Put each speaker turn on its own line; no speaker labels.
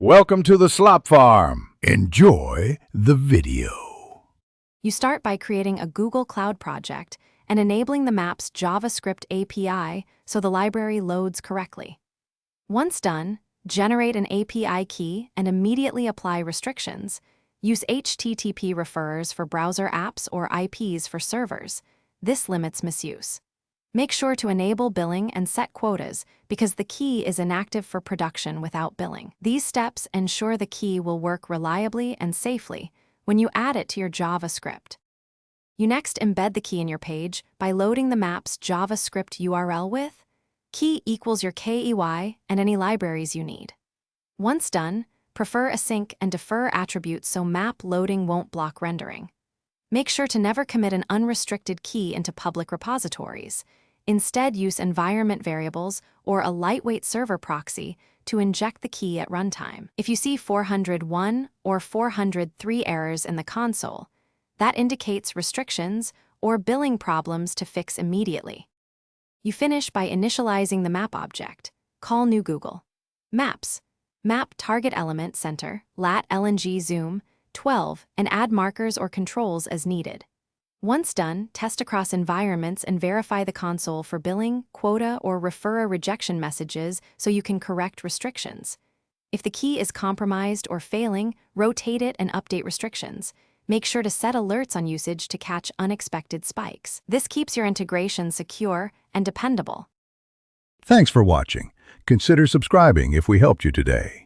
Welcome to the Slop Farm. Enjoy the video.
You start by creating a Google Cloud project and enabling the map's JavaScript API so the library loads correctly. Once done, generate an API key and immediately apply restrictions. Use HTTP referrers for browser apps or IPs for servers. This limits misuse. Make sure to enable billing and set quotas because the key is inactive for production without billing. These steps ensure the key will work reliably and safely when you add it to your JavaScript. You next embed the key in your page by loading the map's JavaScript URL with key equals your KEY and any libraries you need. Once done, prefer async and defer attributes so map loading won't block rendering. Make sure to never commit an unrestricted key into public repositories. Instead, use environment variables or a lightweight server proxy to inject the key at runtime. If you see 401 or 403 errors in the console, that indicates restrictions or billing problems to fix immediately. You finish by initializing the map object. Call new Google Maps. Map target element center, lat LNG zoom, 12, and add markers or controls as needed. Once done, test across environments and verify the console for billing, quota, or referrer rejection messages so you can correct restrictions. If the key is compromised or failing, rotate it and update restrictions. Make sure to set alerts on usage to catch unexpected spikes. This keeps your integration secure and dependable.
Thanks for watching. Consider subscribing if we helped you today.